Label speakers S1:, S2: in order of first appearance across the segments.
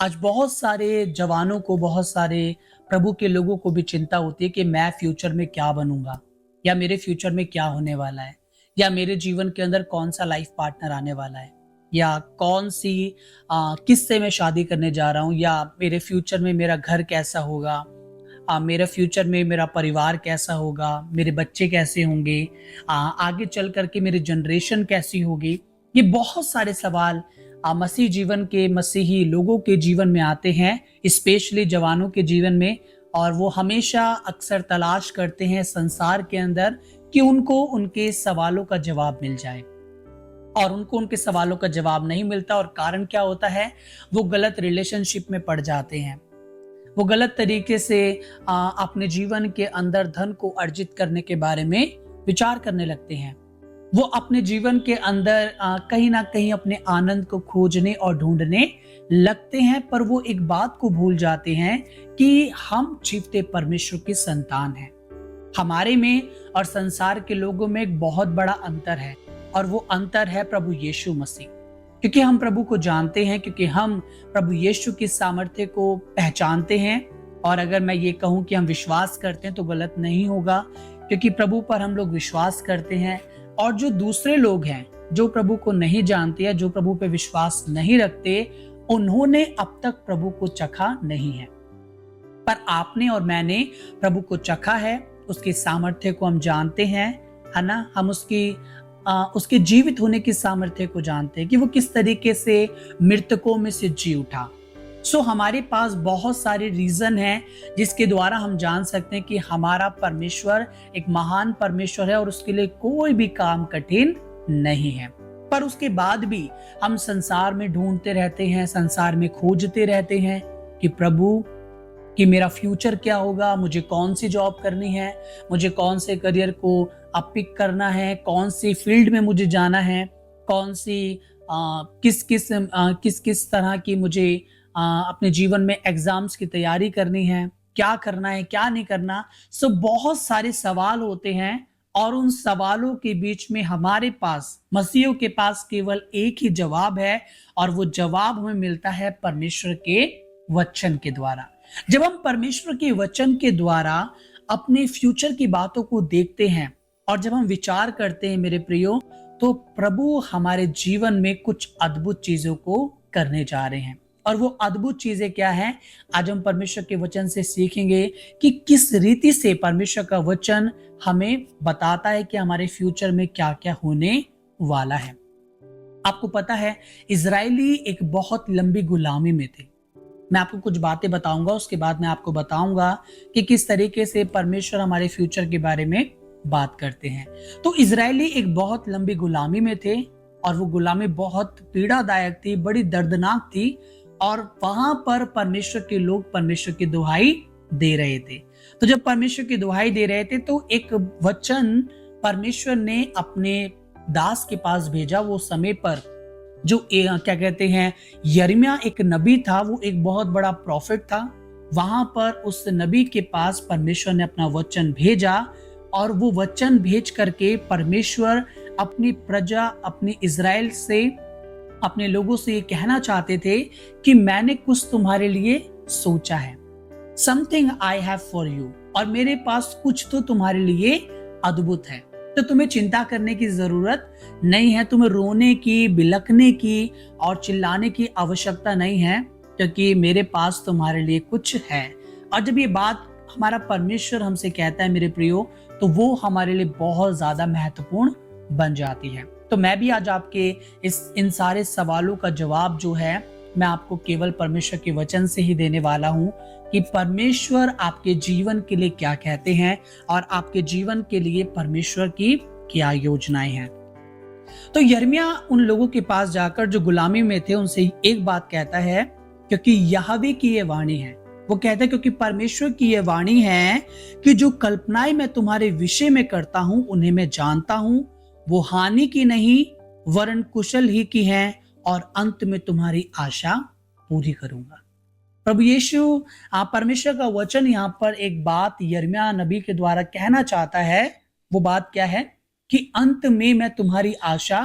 S1: आज बहुत सारे जवानों को, बहुत सारे प्रभु के लोगों को भी चिंता होती है कि मैं फ्यूचर में क्या बनूँगा? या मेरे फ्यूचर में क्या होने वाला है? या मेरे जीवन के अंदर कौन-सा लाइफ पार्टनर आने वाला है? या कौन-सी किससे मैं शादी करने जा रहा हूँ? या मेरे फ्यूचर में मेरा घर कैसा होगा? मेरे फ्यूचर में मेरा परिवार कैसा होगा? मेरे बच्चे कैसे होंगे? आगे चल कर के मेरी जनरेशन कैसी होगी? ये बहुत सारे सवाल मसीह जीवन के मसीही लोगों के जीवन में आते हैं, स्पेशली जवानों के जीवन में। और वो हमेशा अक्सर तलाश करते हैं संसार के अंदर कि उनको उनके सवालों का जवाब मिल जाए, और उनको उनके सवालों का जवाब नहीं मिलता। और कारण क्या होता है? वो गलत रिलेशनशिप में पड़ जाते हैं। वो गलत तरीके से अपने जीवन के अंदर धन को अर्जित करने के बारे में विचार करने लगते हैं। वो अपने जीवन के अंदर कहीं ना कहीं अपने आनंद को खोजने और ढूंढने लगते हैं, पर वो एक बात को भूल जाते हैं कि हम जीवते परमेश्वर की संतान हैं। हमारे में और संसार के लोगों में एक बहुत बड़ा अंतर है, और वो अंतर है प्रभु यीशु मसीह। क्योंकि हम प्रभु को जानते हैं, क्योंकि हम प्रभु यीशु की सामर्थ्य को पहचानते हैं। और अगर मैं ये कहूं कि हम विश्वास करते हैं तो गलत नहीं होगा, क्योंकि प्रभु पर हम लोग विश्वास करते हैं। और जो दूसरे लोग हैं, जो प्रभु को नहीं जानते या जो प्रभु पे विश्वास नहीं रखते, उन्होंने अब तक प्रभु को चखा नहीं है। पर आपने और मैंने प्रभु को चखा है, उसकी सामर्थ्य को हम जानते हैं, है ना? हम उसके जीवित होने की सामर्थ्य को जानते हैं कि वो किस तरीके से मृतकों में से जी उठा। हमारे पास बहुत सारे रीजन हैं जिसके द्वारा हम जान सकते हैं कि हमारा परमेश्वर एक महान परमेश्वर है और उसके लिए कोई भी काम कठिन नहीं है। पर उसके बाद भी हम संसार में ढूंढते रहते हैं, संसार में खोजते रहते हैं कि प्रभु, कि मेरा फ्यूचर क्या होगा, मुझे कौन सी जॉब करनी है, मुझे कौन से करियर को पिक करना है, कौन सी फील्ड में मुझे जाना है, कौन सी किस किस तरह की मुझे अपने जीवन में एग्जाम्स की तैयारी करनी है, क्या करना है, क्या नहीं करना। बहुत सारे सवाल होते हैं, और उन सवालों के बीच में हमारे पास, मसीहों के पास केवल एक ही जवाब है, और वो जवाब हमें मिलता है परमेश्वर के वचन के द्वारा। जब हम परमेश्वर के वचन के द्वारा अपने फ्यूचर की बातों को देखते हैं और जब हम विचार करते हैं मेरे प्रियो, तो प्रभु हमारे जीवन में कुछ अद्भुत चीजों को करने जा रहे हैं। और वो अद्भुत चीजें क्या हैं, आज हम परमेश्वर के वचन से सीखेंगे कि किस रीति से परमेश्वर का वचन हमें बताता है कि हमारे फ्यूचर में क्या क्या होने वाला है। आपको पता है, इजरायली एक बहुत लंबी गुलामी में थे। मैं आपको कुछ बातें बताऊंगा, उसके बाद मैं आपको बताऊंगा कि किस तरीके से परमेश्वर हमारे फ्यूचर के बारे में बात करते हैं। तो इजरायली एक बहुत लंबी गुलामी में थे, और वो गुलामी बहुत पीड़ादायक थी, बड़ी दर्दनाक थी। और वहां पर परमेश्वर के लोग परमेश्वर की दुहाई दे रहे थे। तो जब परमेश्वर की दुहाई दे रहे थे, तो एक वचन परमेश्वर ने अपने दास के पास भेजा। वो समय पर जो क्या कहते हैं, यिर्मयाह एक नबी था, वो एक बहुत बड़ा प्रॉफिट था। वहां पर उस नबी के पास परमेश्वर ने अपना वचन भेजा, और वो वचन भेज करके परमेश्वर अपनी प्रजा, अपनी इजराइल से, अपने लोगों से ये कहना चाहते थे कि मैंने कुछ तुम्हारे लिए सोचा है, something I have for you, और मेरे पास कुछ तो तुम्हारे लिए अद्भुत है। तो तुम्हें चिंता करने की जरूरत नहीं है, तुम्हें रोने की, बिलखने की और चिल्लाने की आवश्यकता नहीं है, क्योंकि मेरे पास तुम्हारे लिए कुछ है। और जब ये बात हमारा परमेश्वर हमसे कहता है मेरे प्रियो, तो वो हमारे लिए बहुत ज्यादा महत्वपूर्ण बन जाती है। तो मैं भी आज आपके इन सारे सवालों का जवाब जो है, मैं आपको केवल परमेश्वर के वचन से ही देने वाला हूं कि परमेश्वर आपके जीवन के लिए क्या कहते हैं, और आपके जीवन के लिए परमेश्वर की क्या योजनाएं हैं। तो यिर्मयाह उन लोगों के पास जाकर जो गुलामी में थे, उनसे एक बात कहता है, क्योंकि यहोवा की ये वाणी है। वो कहता है क्योंकि परमेश्वर की ये वाणी है कि जो कल्पनाएं मैं तुम्हारे विषय में करता हूं, उन्हें मैं जानता हूं। वो हानि की नहीं वरन कुशल ही की है, और अंत में तुम्हारी आशा पूरी करूंगा। प्रभु यीशु, परमेश्वर का वचन यहाँ पर एक बात यिर्मयाह नबी के द्वारा कहना चाहता है। वो बात क्या है कि अंत में मैं तुम्हारी आशा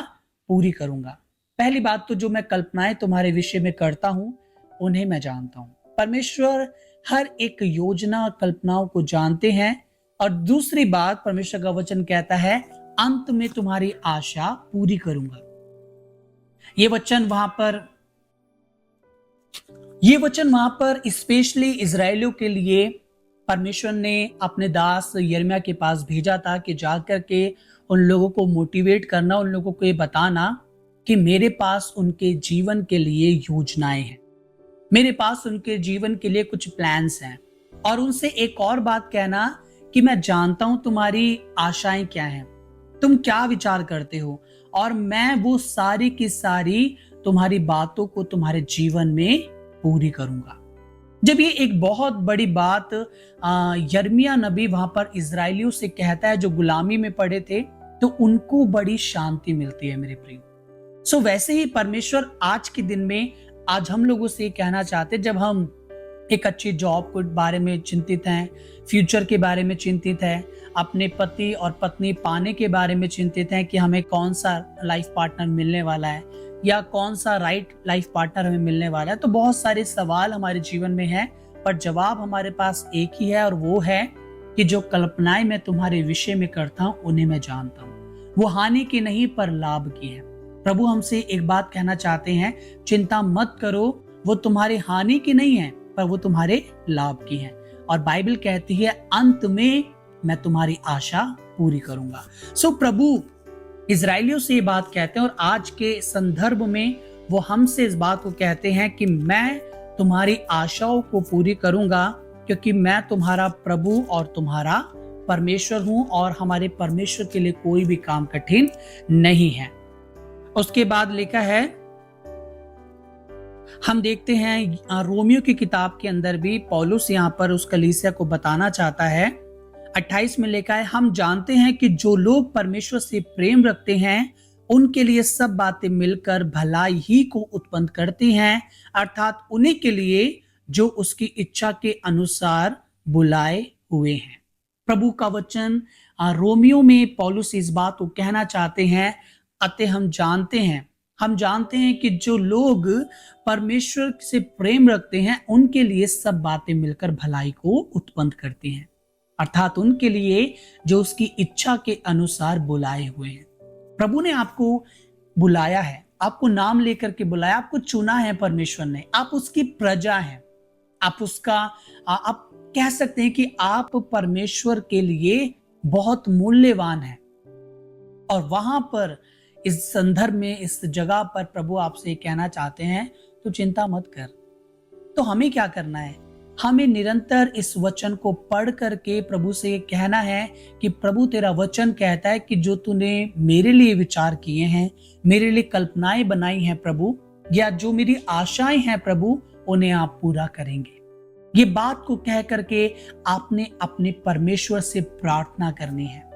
S1: पूरी करूंगा। पहली बात तो, जो मैं कल्पनाएं तुम्हारे विषय में करता हूं, उन्हें मैं जानता हूं। परमेश्वर हर एक योजना कल्पनाओं को जानते हैं। और दूसरी बात, परमेश्वर का वचन कहता है अंत में तुम्हारी आशा पूरी करूंगा। ये वचन वहां पर ये वचन वहां पर स्पेशली इजरायलियों के लिए परमेश्वर ने अपने दास यिर्मयाह के पास भेजा था कि जाकर के उन लोगों को मोटिवेट करना, उन लोगों को ये बताना कि मेरे पास उनके जीवन के लिए योजनाएं हैं, मेरे पास उनके जीवन के लिए कुछ प्लान्स हैं। और उनसे एक और बात कहना कि मैं जानता हूं तुम्हारी आशाएं क्या हैं, तुम क्या विचार करते हो, और मैं वो सारी की सारी तुम्हारी बातों को तुम्हारे जीवन में पूरी करूंगा। जब ये एक बहुत बड़ी बात यिर्मयाह नबी वहां पर इजरायलियों से कहता है जो गुलामी में पड़े थे, तो उनको बड़ी शांति मिलती है मेरे प्रिय। सो वैसे ही परमेश्वर आज के दिन में आज हम लोगों से कहना चाहते, जब हम एक अच्छी जॉब के बारे में चिंतित हैं, फ्यूचर के बारे में चिंतित हैं, अपने पति और पत्नी पाने के बारे में चिंतित हैं कि हमें कौन सा लाइफ पार्टनर मिलने वाला है या कौन सा राइट लाइफ पार्टनर हमें मिलने वाला है, तो बहुत सारे सवाल हमारे जीवन में हैं, पर जवाब हमारे पास एक ही है, और वो है कि जो कल्पनाएं मैं तुम्हारे विषय में करता हूं उन्हें मैं जानता हूं, वो हानि की नहीं पर लाभ की है। प्रभु हमसे एक बात कहना चाहते हैं, चिंता मत करो, वो तुम्हारी हानि की नहीं है पर वो तुम्हारे लाभ की है। और बाइबल कहती है अंत में मैं तुम्हारी आशा पूरी करूंगा। सो प्रभु इजरायलियों से ये बात कहते हैं, और आज के संदर्भ में वो हमसे इस बात को कहते हैं कि मैं तुम्हारी आशाओं को पूरी करूंगा, क्योंकि मैं तुम्हारा प्रभु और तुम्हारा परमेश्वर हूं, और हमारे परमेश्वर के लिए कोई भी काम कठिन नहीं है। उसके बाद लिखा है, हम देखते हैं रोमियो की किताब के अंदर भी पौलुस यहाँ पर उस कलीसिया को बताना चाहता है। 28 में लिखा है, हम जानते हैं कि जो लोग परमेश्वर से प्रेम रखते हैं उनके लिए सब बातें मिलकर भलाई ही को उत्पन्न करती हैं, अर्थात उन्हीं के लिए जो उसकी इच्छा के अनुसार बुलाए हुए हैं। प्रभु का वचन रोमियो में पौलुस इस बात को कहना चाहते हैं, अतः हम जानते हैं कि जो लोग परमेश्वर से प्रेम रखते हैं उनके लिए सब बातें मिलकर भलाई को उत्पन्न करती हैं, अर्थात उनके लिए जो उसकी इच्छा के अनुसार बुलाए हुए हैं। प्रभु ने आपको बुलाया है, आपको नाम लेकर के बुलाया, आपको चुना है परमेश्वर ने, आप उसकी प्रजा हैं, आप कह सकते हैं कि आप परमेश्वर के लिए बहुत मूल्यवान हैं। और वहां पर इस संदर्भ में, इस जगह पर प्रभु आपसे कहना चाहते हैं, तो चिंता मत कर। तो हमें क्या करना है? हमें निरंतर इस वचन को पढ़ करके प्रभु से कहना है कि प्रभु तेरा वचन कहता है कि जो तूने मेरे लिए विचार किए हैं, मेरे लिए कल्पनाएं बनाई हैं प्रभु, या जो मेरी आशाएं हैं प्रभु, उन्हें आप पूरा करेंगे। ये बात को कह करके आपने अपने परमेश्वर से प्रार्थना करनी है।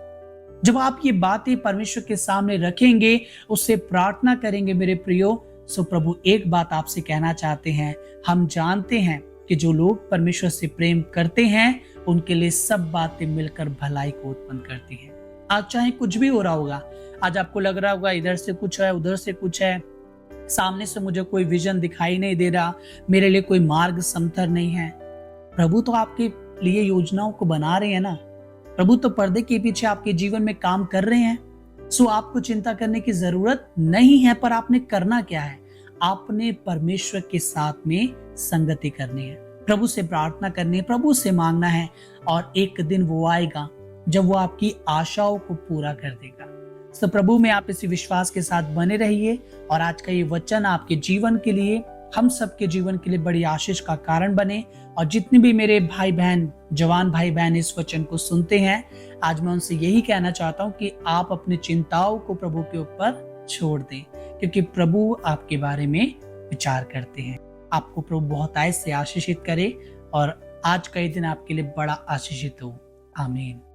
S1: जब आप ये बातें परमेश्वर के सामने रखेंगे, उससे प्रार्थना करेंगे मेरे प्रियो, सो प्रभु एक बात आपसे कहना चाहते हैं, हम जानते हैं कि जो लोग परमेश्वर से प्रेम करते हैं उनके लिए सब बातें मिलकर भलाई को उत्पन्न करती हैं। आज चाहे कुछ भी हो रहा होगा, आज आपको लग रहा होगा इधर से कुछ है, उधर से कुछ है, सामने से मुझे कोई विजन दिखाई नहीं दे रहा, मेरे लिए कोई मार्ग समथर नहीं है, प्रभु तो आपके लिए योजनाओं को बना रहे हैं ना। प्रभु तो पर्दे के पीछे आपके जीवन में काम कर रहे हैं। सो आपको चिंता करने की जरूरत नहीं है, पर आपने करना क्या है? आपने परमेश्वर के साथ में संगति करनी है, प्रभु से प्रार्थना करनी है, प्रभु से मांगना है, और एक दिन वो आएगा जब वो आपकी आशाओं को पूरा कर देगा। तो प्रभु में आप इसी विश्वास के साथ बने रहिए, और आज का ये वचन आपके जीवन के लिए, हम सबके जीवन के लिए बड़ी आशीष का कारण बने। और जितने भी मेरे भाई बहन, जवान भाई बहन इस वचन को सुनते हैं, आज मैं उनसे यही कहना चाहता हूं कि आप अपनी चिंताओं को प्रभु के ऊपर छोड़ दें, क्योंकि प्रभु आपके बारे में विचार करते हैं। आपको प्रभु बहुत आय से आशीषित करे, और आज का ये दिन आपके लिए बड़ा आशीषित हो। आमीन।